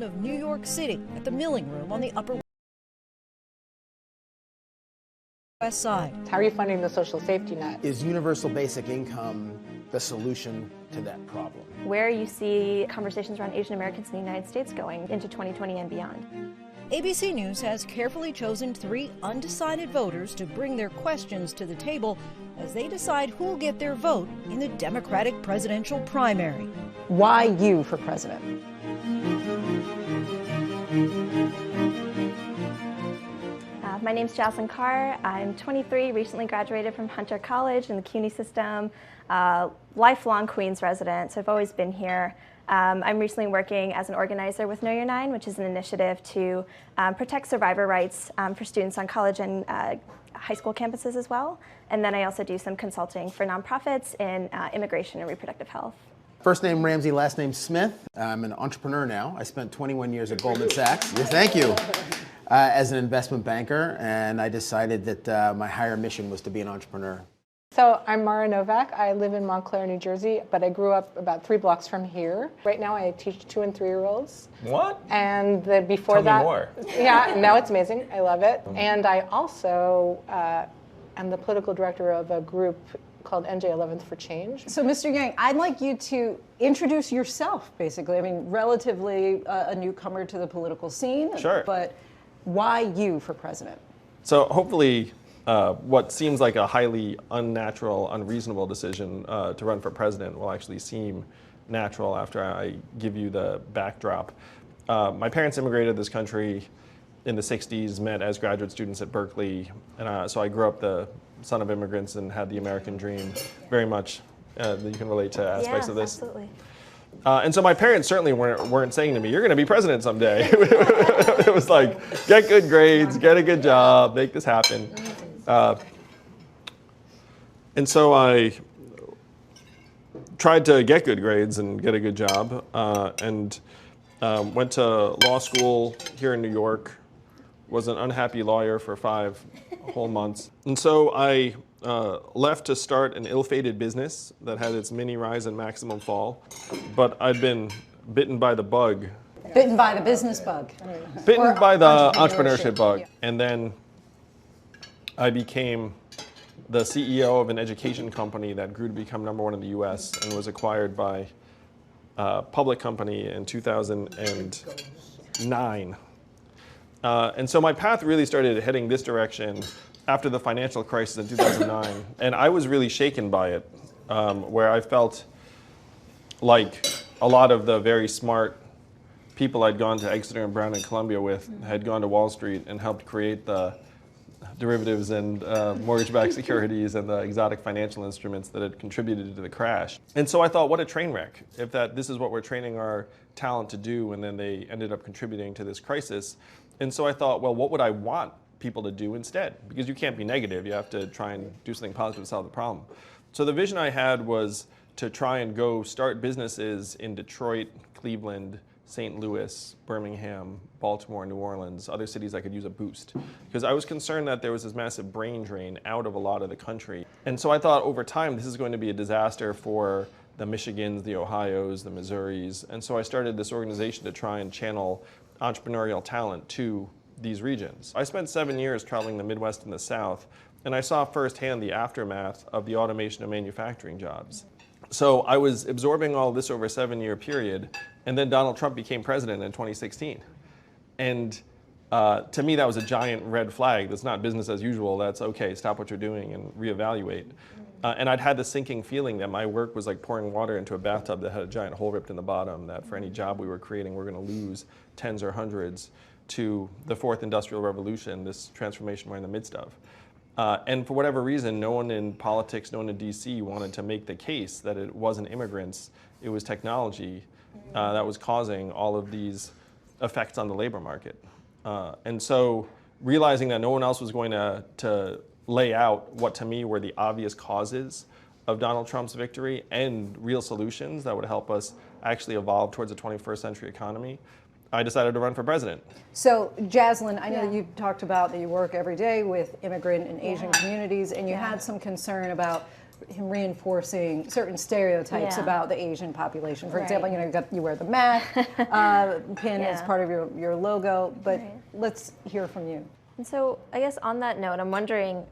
town of New York City at the Milling Room on the Upper West Side. How are you funding the social safety net? Is universal basic income the solution to that problem? Where you see conversations around Asian Americans in the United States going into 2020 and beyond. ABC News has carefully chosen 3 undecided voters to bring their questions to the table as they decide who'll get their vote in the Democratic presidential primary. Why you for president? My name's Jaslyn Carr. I'm 23, recently graduated from Hunter College in the CUNY system, lifelong Queens resident, so I've always been here. I'm recently working as an organizer with Know Your Nine, which is an initiative to protect survivor rights for students on college and high school campuses as well. And then I also do some consulting for nonprofits in immigration and reproductive health. First name Ramsey, last name Smith. I'm an entrepreneur now. I spent 21 years at Goldman Sachs. Yes, thank you. As an investment banker, and I decided that my higher mission was to be an entrepreneur. So I'm Mara Novak. I live in Montclair, New Jersey, but I grew up about 3 blocks from here. Right now I teach 2- and 3-year-olds. What? And before Tell that, me more. Yeah, no, it's amazing. I love it. And I also am the political director of a group called NJ 11th for Change. So, Mr. Yang, I'd like you to introduce yourself, basically. I mean, relatively a newcomer to the political scene. Sure. But why you for president? So hopefully what seems like a highly unnatural, unreasonable decision to run for president will actually seem natural after I give you the backdrop. My parents immigrated to this country in the 60s, met as graduate students at Berkeley, and so I grew up the son of immigrants and had the American dream very much. You can relate to aspects of this. Absolutely. And so my parents certainly weren't saying to me, "You're going to be president someday." It was like, get good grades, get a good job, make this happen. And so I tried to get good grades and get a good job, and went to law school here in New York, was an unhappy lawyer for 5 whole months. And so I left to start an ill-fated business that had its mini rise and maximum fall, but I'd been bitten by the bug. Bitten by the business bug. Bitten by the entrepreneurship bug. Yeah. And then I became the CEO of an education company that grew to become #1 in the US and was acquired by a public company in 2009. And so my path really started heading this direction after the financial crisis in 2009. And I was really shaken by it, where I felt like a lot of the very smart people I'd gone to Exeter and Brown and Columbia with had gone to Wall Street and helped create the derivatives and mortgage-backed securities and the exotic financial instruments that had contributed to the crash. And so I thought, what a train wreck, if this is what we're training our talent to do, and then they ended up contributing to this crisis. And so I thought, well, what would I want people to do instead? Because you can't be negative, you have to try and do something positive to solve the problem. So the vision I had was to try and go start businesses in Detroit, Cleveland, St. Louis, Birmingham, Baltimore, New Orleans, other cities that could use a boost. Because I was concerned that there was this massive brain drain out of a lot of the country. And so I thought over time this is going to be a disaster for the Michigans, the Ohios, the Missouris. And so I started this organization to try and channel entrepreneurial talent to these regions. I spent 7 years traveling the Midwest and the South, and I saw firsthand the aftermath of the automation of manufacturing jobs. So I was absorbing all this over a 7-year period, and then Donald Trump became president in 2016. And to me, that was a giant red flag. That's not business as usual. That's okay, stop what you're doing and reevaluate. And I'd had the sinking feeling that my work was like pouring water into a bathtub that had a giant hole ripped in the bottom, that for any job we were creating, we're going to lose tens or hundreds to the 4th Industrial Revolution, this transformation we're in the midst of. And for whatever reason, no one in politics, no one in DC wanted to make the case that it wasn't immigrants, it was technology that was causing all of these effects on the labor market. And so realizing that no one else was going to lay out what to me were the obvious causes of Donald Trump's victory and real solutions that would help us actually evolve towards a 21st century economy, I decided to run for president. So, Jaslyn, I know you talked about that you work every day with immigrant and Asian communities, and you had some concern about him reinforcing certain stereotypes Yeah. about the Asian population. For Right. example, you wear the math pin as Yeah. part of your logo, but Right. let's hear from you. And so, I guess on that note, I'm wondering,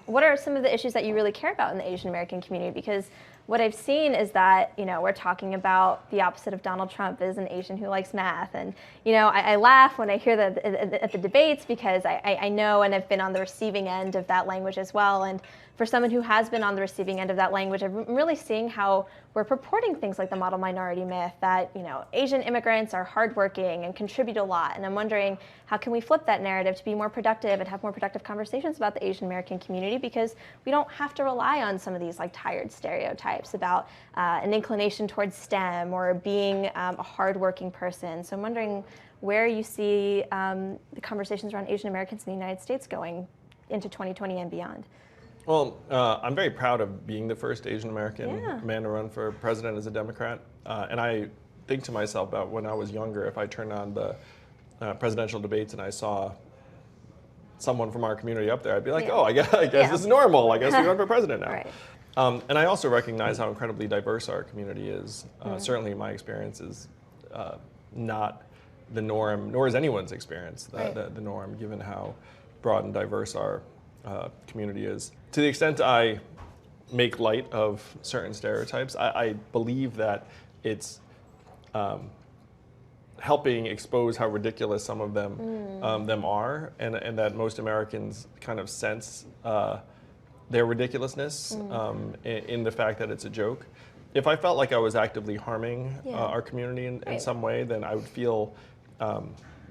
what are some of the issues that you really care about in the Asian American community? Because what I've seen is that, we're talking about the opposite of Donald Trump is an Asian who likes math. And, I laugh when I hear that at the debates because I know and have been on the receiving end of that language as well. And for someone who has been on the receiving end of that language, I'm really seeing how we're purporting things like the model minority myth that, Asian immigrants are hardworking and contribute a lot. And I'm wondering, how can we flip that narrative to be more productive and have more productive conversations about the Asian American community? Because we don't have to rely on some of these tired stereotypes about an inclination towards STEM or being a hardworking person. So I'm wondering where you see the conversations around Asian Americans in the United States going into 2020 and beyond. Well, I'm very proud of being the first Asian American Yeah. man to run for president as a Democrat. And I think to myself about when I was younger, if I turned on the presidential debates and I saw someone from our community up there, I'd be like, Yeah. oh, I guess Yeah. this is normal. I guess we run for president now. Right. And I also recognize how incredibly diverse our community is. Certainly my experience is not the norm, nor is anyone's experience the norm, given how broad and diverse our community is. To the extent I make light of certain stereotypes, I believe that it's helping expose how ridiculous some of them are, and that most Americans kind of sense their ridiculousness in the fact that it's a joke. If I felt like I was actively harming our community in some way, then I would feel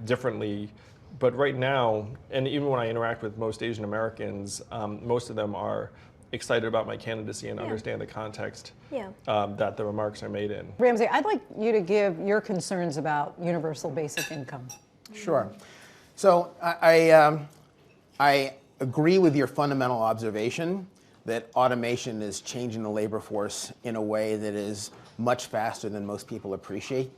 differently. But right now, and even when I interact with most Asian Americans, most of them are excited about my candidacy and understand the context that the remarks are made in. Ramsey, I'd like you to give your concerns about universal basic income. Sure. So I agree with your fundamental observation that automation is changing the labor force in a way that is much faster than most people appreciate.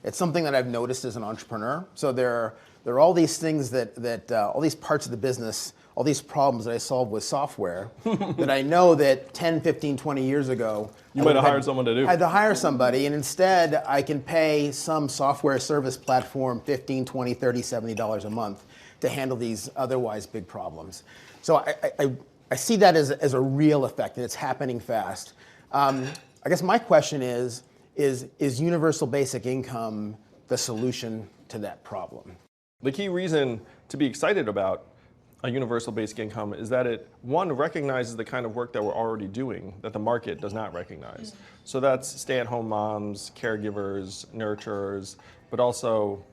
It's something that I've noticed as an entrepreneur. So there are all these things that all these parts of the business, all these problems that I solve with software that I know that 10, 15, 20 years ago, You might have hired someone to do. I had to hire somebody, and instead I can pay some software service platform $15, $20, $30, $70 a month to handle these otherwise big problems. So I see that as a real effect, and it's happening fast. I guess my question is universal basic income the solution to that problem? The key reason to be excited about a universal basic income is that it, one, recognizes the kind of work that we're already doing that the market does not recognize. So that's stay-at-home moms, caregivers, nurturers, but also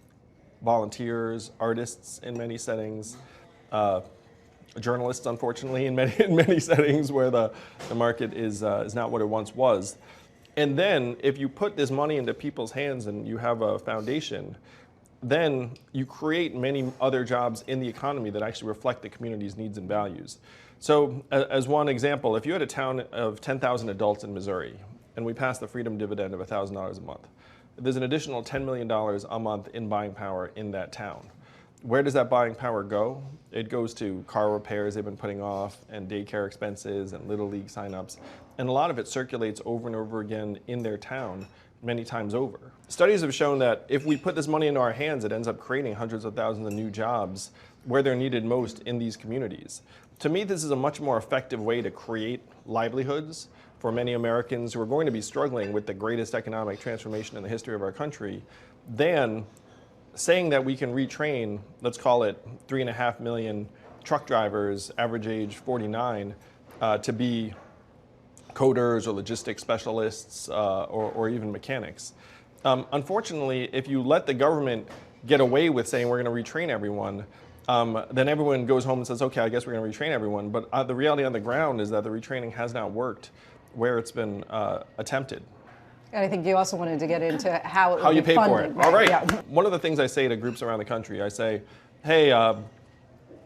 volunteers, artists in many settings, journalists, unfortunately, in many settings where the market is not what it once was. And then if you put this money into people's hands and you have a foundation, then you create many other jobs in the economy that actually reflect the community's needs and values. So as one example, if you had a town of 10,000 adults in Missouri and we passed the freedom dividend of $1,000 a month, there's an additional $10 million a month in buying power in that town. Where does that buying power go? It goes to car repairs they've been putting off and daycare expenses and Little League signups. And a lot of it circulates over and over again in their town many times over. Studies have shown that if we put this money into our hands, it ends up creating hundreds of thousands of new jobs where they're needed most in these communities. To me, this is a much more effective way to create livelihoods for many Americans who are going to be struggling with the greatest economic transformation in the history of our country than saying that we can retrain, let's call it 3.5 million truck drivers, average age 49, to be coders or logistics specialists or even mechanics. Unfortunately, if you let the government get away with saying we're going to retrain everyone, then everyone goes home and says, okay, I guess we're going to retrain everyone. But the reality on the ground is that the retraining has not worked where it's been attempted. And I think you also wanted to get into how it would you be pay funded, for it. All right. Yeah. One of the things I say to groups around the country, I say, hey,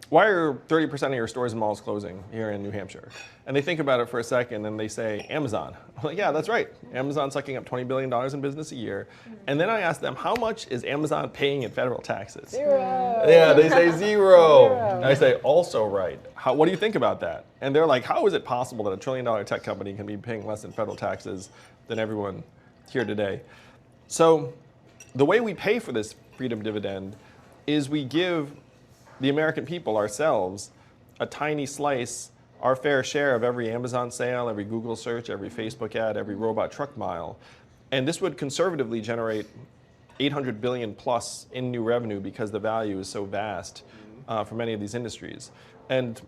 why are 30% of your stores and malls closing here in New Hampshire? And they think about it for a second and they say, Amazon. I'm like, yeah, that's right. Amazon's sucking up $20 billion in business a year. And then I ask them, how much is Amazon paying in federal taxes? Zero. Yeah, they say zero. And I say, also right. What do you think about that? And they're like, how is it possible that a $1 trillion tech company can be paying less in federal taxes than everyone here today? So the way we pay for this freedom dividend is we give the American people, ourselves, a tiny slice, our fair share of every Amazon sale, every Google search, every Facebook ad, every robot truck mile. And this would conservatively generate 800 billion plus in new revenue because the value is so vast for many of these industries. And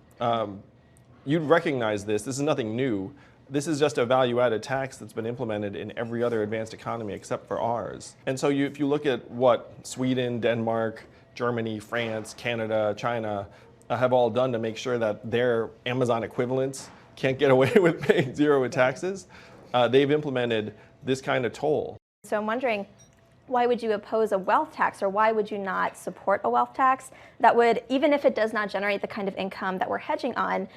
you'd recognize this. This is nothing new. This is just a value-added tax that's been implemented in every other advanced economy except for ours. And so if you look at what Sweden, Denmark, Germany, France, Canada, China have all done to make sure that their Amazon equivalents can't get away with paying zero in taxes, they've implemented this kind of toll. So I'm wondering, why would you oppose a wealth tax, or why would you not support a wealth tax that would, even if it does not generate the kind of income that we're hedging on,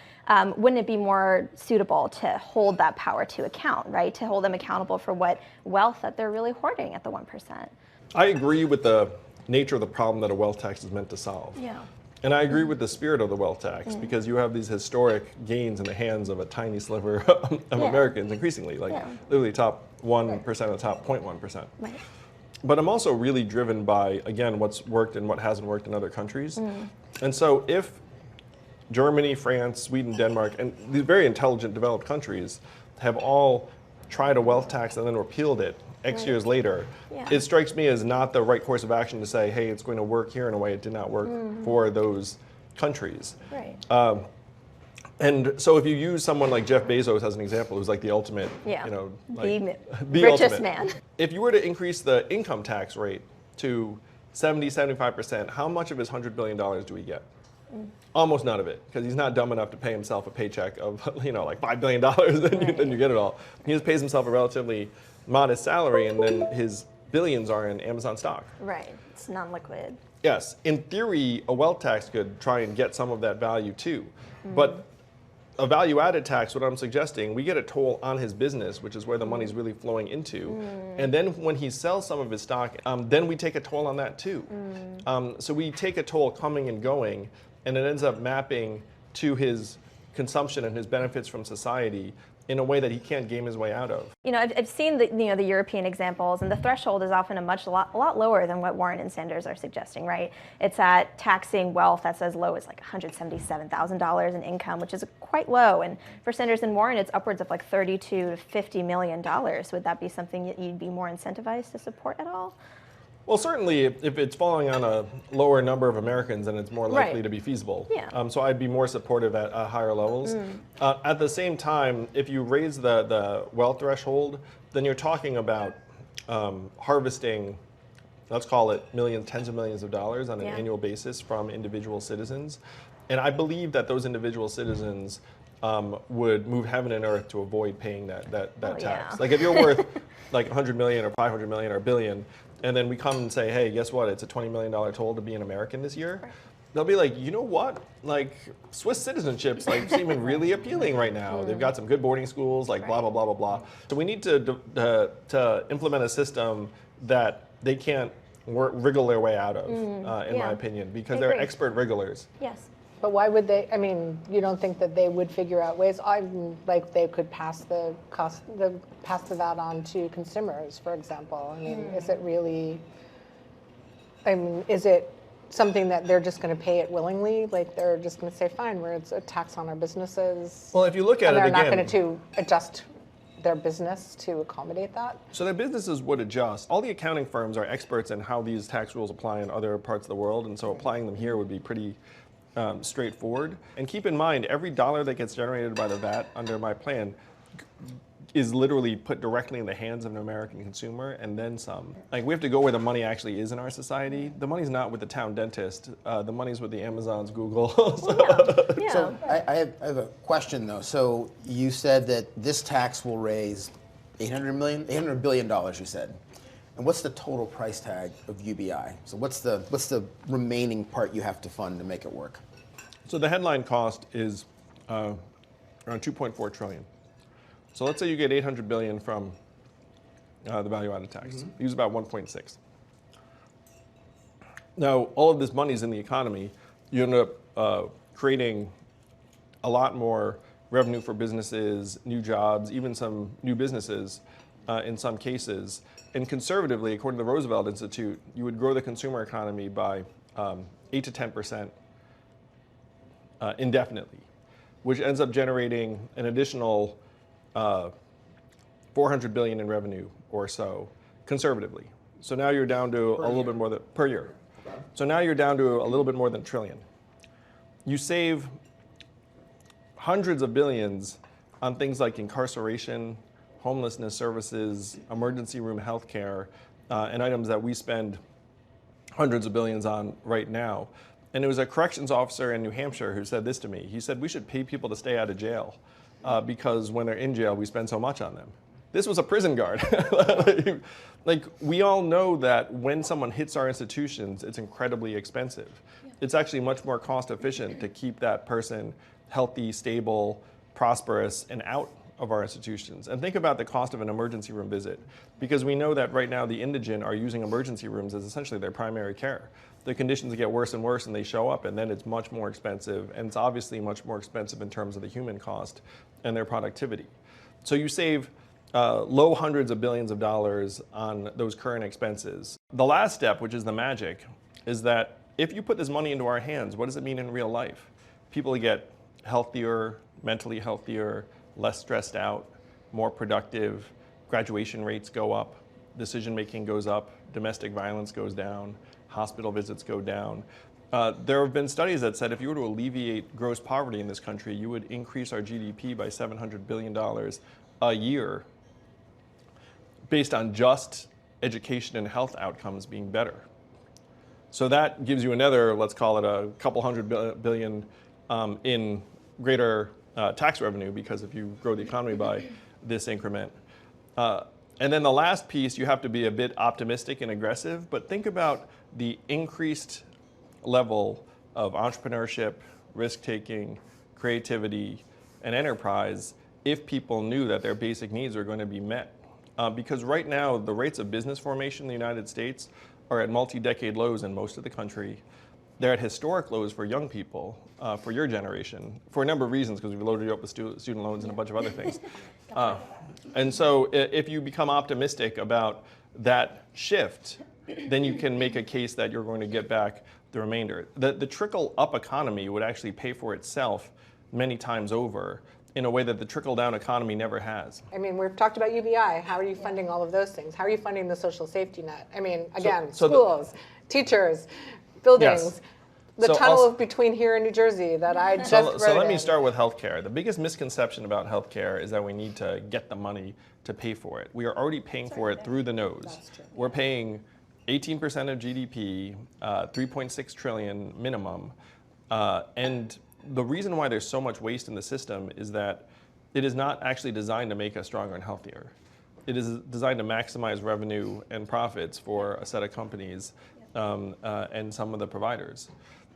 wouldn't it be more suitable to hold that power to account, right? To hold them accountable for what wealth that they're really hoarding at the 1%. I agree with the nature of the problem that a wealth tax is meant to solve. Yeah. And I agree with the spirit of the wealth tax because you have these historic gains in the hands of a tiny sliver of Americans increasingly, like literally top 1% of the top 0.1%. Right. But I'm also really driven by, again, what's worked and what hasn't worked in other countries. And so if Germany, France, Sweden, Denmark, and these very intelligent developed countries have all tried a wealth tax and then repealed it X years later, it strikes me as not the right course of action to say, hey, it's going to work here in a way it did not work for those countries. Right. And so if you use someone like Jeff Bezos as an example, who's like the ultimate, you know, like, the richest man. If you were to increase the income tax rate to 70, 75%, how much of his $100 billion do we get? Almost none of it, because he's not dumb enough to pay himself a paycheck of, you know, like $5 billion, then you get it all. He just pays himself a relatively modest salary, and then his billions are in Amazon stock. Right, it's non-liquid. Yes, in theory, a wealth tax could try and get some of that value too. But a value-added tax, what I'm suggesting, we get a toll on his business, which is where the money's really flowing into. And then when he sells some of his stock, then we take a toll on that too. So we take a toll coming and going, and it ends up mapping to his consumption and his benefits from society in a way that he can't game his way out of. You know, I've seen the the European examples, and the threshold is often a lot lower than what Warren and Sanders are suggesting, right? It's at taxing wealth that's as low as like $177,000 in income, which is quite low. And for Sanders and Warren, it's upwards of like $32 to $50 million. Would that be something that you'd be more incentivized to support at all? Well, certainly, if it's falling on a lower number of Americans, then it's more likely to be feasible. Yeah. So I'd be more supportive at higher levels. At the same time, if you raise the wealth threshold, then you're talking about harvesting, let's call it millions, tens of millions of dollars on an annual basis from individual citizens. And I believe that those individual citizens would move heaven and earth to avoid paying that tax. Yeah. Like if you're worth like 100 million or 500 million or a billion, and then we come and say, hey, guess what? It's a $20 million toll to be an American this year. They'll be like, you know what? Like Swiss citizenship's like seeming really appealing right now. They've got some good boarding schools, like blah, blah, blah, blah, blah. So we need to implement a system that they can't wriggle their way out of, in my opinion, because they're expert wrigglers. Yes. But why would they? I mean, you don't think that they would figure out ways? Like they could pass the VAT on to consumers, for example. I mean, is it really? I mean, is it something that they're just going to pay it willingly? Like they're just going to say, fine, it's a tax on our businesses. Well, if you look at it again, they're not going to adjust their business to accommodate that? So their businesses would adjust. All the accounting firms are experts in how these tax rules apply in other parts of the world, and so applying them here would be pretty straightforward. And keep in mind, every dollar that gets generated by the VAT under my plan is literally put directly in the hands of an American consumer and then some. Like we have to go where the money actually is in our society. The money's not with the town dentist. The money's with the Amazons, Google. So I have a question though. So you said that this tax will raise $800 billion, you said. And what's the total price tag of UBI? So what's the remaining part you have to fund to make it work? So the headline cost is around 2.4 trillion. So let's say you get 800 billion from the value-added tax. Use about 1.6. Now, all of this money is in the economy. You end up creating a lot more revenue for businesses, new jobs, even some new businesses in some cases. And conservatively, according to the Roosevelt Institute, you would grow the consumer economy by 8 to 10% indefinitely, which ends up generating an additional 400 billion in revenue or so, conservatively. So now you're down to a little bit more than per year. So now you're down to a little bit more than a trillion. You save hundreds of billions on things like incarceration, homelessness services, emergency room healthcare, and items that we spend hundreds of billions on right now. And it was a corrections officer in New Hampshire who said this to me. He said, we should pay people to stay out of jail because when they're in jail, we spend so much on them. This was a prison guard. Like, we all know that when someone hits our institutions, it's incredibly expensive. Yeah. It's actually much more cost efficient to keep that person healthy, stable, prosperous, and out of our institutions. And think about the cost of an emergency room visit, because we know that right now the indigent are using emergency rooms as essentially their primary care. The conditions get worse and worse and they show up, and then it's much more expensive, and it's obviously much more expensive in terms of the human cost and their productivity. So you save low hundreds of billions of dollars on those current expenses. The last step, which is the magic, is that if you put this money into our hands, what does it mean in real life? People get healthier, mentally healthier, less stressed out, more productive, graduation rates go up, decision making goes up, domestic violence goes down, hospital visits go down. There have been studies that said if you were to alleviate gross poverty in this country, you would increase our GDP by $700 billion a year based on just education and health outcomes being better. So that gives you another, let's call it a couple hundred billion in greater tax revenue, because if you grow the economy by this increment. And then the last piece, you have to be a bit optimistic and aggressive, but think about the increased level of entrepreneurship, risk-taking, creativity, and enterprise if people knew that their basic needs are going to be met. Because right now, the rates of business formation in the United States are at multi-decade lows in most of the country. They're at historic lows for young people, for your generation, for a number of reasons, because we've loaded you up with student loans and a bunch of other things. And so if you become optimistic about that shift, then you can make a case that you're going to get back the remainder. The trickle-up economy would actually pay for itself many times over in a way that the trickle-down economy never has. I mean, we've talked about UBI. How are you funding all of those things? How are you funding the social safety net? I mean, again, schools, teachers, buildings. Yes. The tunnel between here and New Jersey that I just wrote So let me start with healthcare. The biggest misconception about healthcare is that we need to get the money to pay for it. We are already paying for it through the nose. We're paying 18% of GDP, 3.6 trillion minimum, and the reason why there's so much waste in the system is that it is not actually designed to make us stronger and healthier. It is designed to maximize revenue and profits for a set of companies and some of the providers.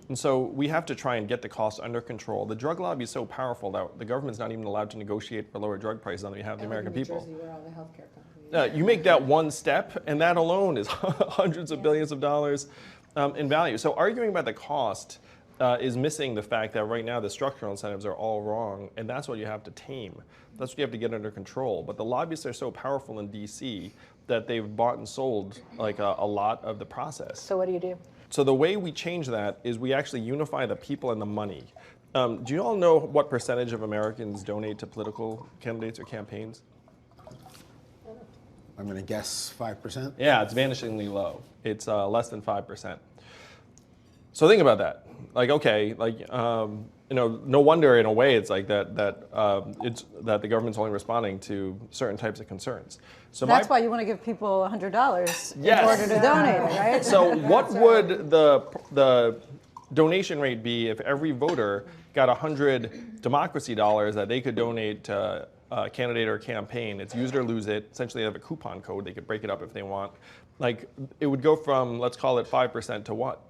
And so we have to try and get the costs under control. The drug lobby is so powerful that the government's not even allowed to negotiate for lower drug prices on behalf of the American people. New Jersey, where all the healthcare companies. You make that one step, and that alone is hundreds of billions of dollars in value. So arguing about the cost is missing the fact that right now the structural incentives are all wrong, and that's what you have to tame. That's what you have to get under control. But the lobbyists are so powerful in DC that they've bought and sold like a lot of the process. So what do you do? So the way we change that is we actually unify the people and the money. Do you all know what percentage of Americans donate to political candidates or campaigns? I'm going to guess 5%. Yeah, it's vanishingly low. It's less than 5%. So think about that. Like, okay, like no wonder in a way it's like that the government's only responding to certain types of concerns. So that's why you want to give people $100 yes. in order to donate, right? So what would the donation rate be if every voter got 100 democracy dollars that they could donate to a candidate or campaign? It's use it or lose it. Essentially, they have a coupon code. They could break it up if they want. Like, it would go from, let's call it 5% to what?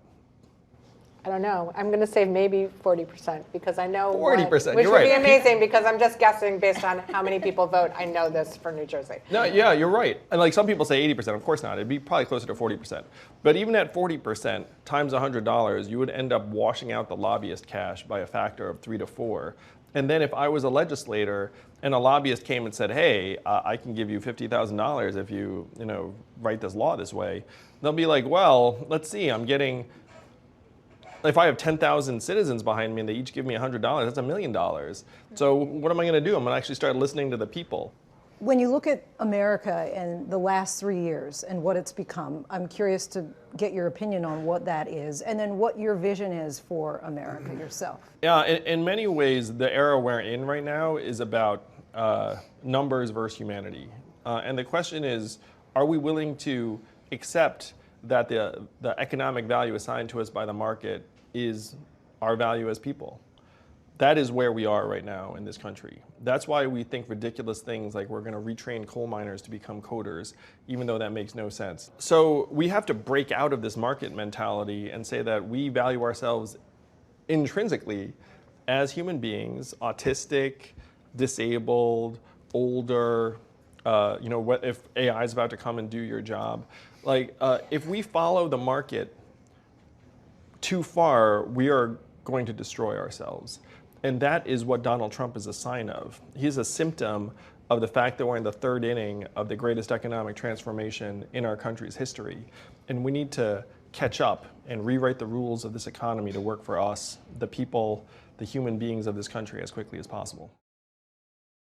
I don't know. I'm going to say maybe 40% because I know 40%, which you're would right. be amazing because I'm just guessing based on how many people vote. I know this for New Jersey. No, yeah, you're right. And like some people say 80%, of course not. It'd be probably closer to 40%. But even at 40% times $100, you would end up washing out the lobbyist cash by a factor of 3 to 4. And then if I was a legislator and a lobbyist came and said, hey, I can give you $50,000 if you write this law this way, they'll be like, well, let's see, if I have 10,000 citizens behind me and they each give me $100, that's $1 million. So what am I going to do? I'm going to actually start listening to the people. When you look at America and the last 3 years and what it's become, I'm curious to get your opinion on what that is and then what your vision is for America yourself. Yeah, in many ways, the era we're in right now is about numbers versus humanity. And the question is, are we willing to accept that the economic value assigned to us by the market is our value as people? That is where we are right now in this country. That's why we think ridiculous things like we're going to retrain coal miners to become coders, even though that makes no sense. So we have to break out of this market mentality and say that we value ourselves intrinsically as human beings, autistic, disabled, older, what if AI is about to come and do your job? If we follow the market too far, we are going to destroy ourselves. And that is what Donald Trump is a sign of. He's a symptom of the fact that we're in the third inning of the greatest economic transformation in our country's history. And we need to catch up and rewrite the rules of this economy to work for us, the people, the human beings of this country as quickly as possible.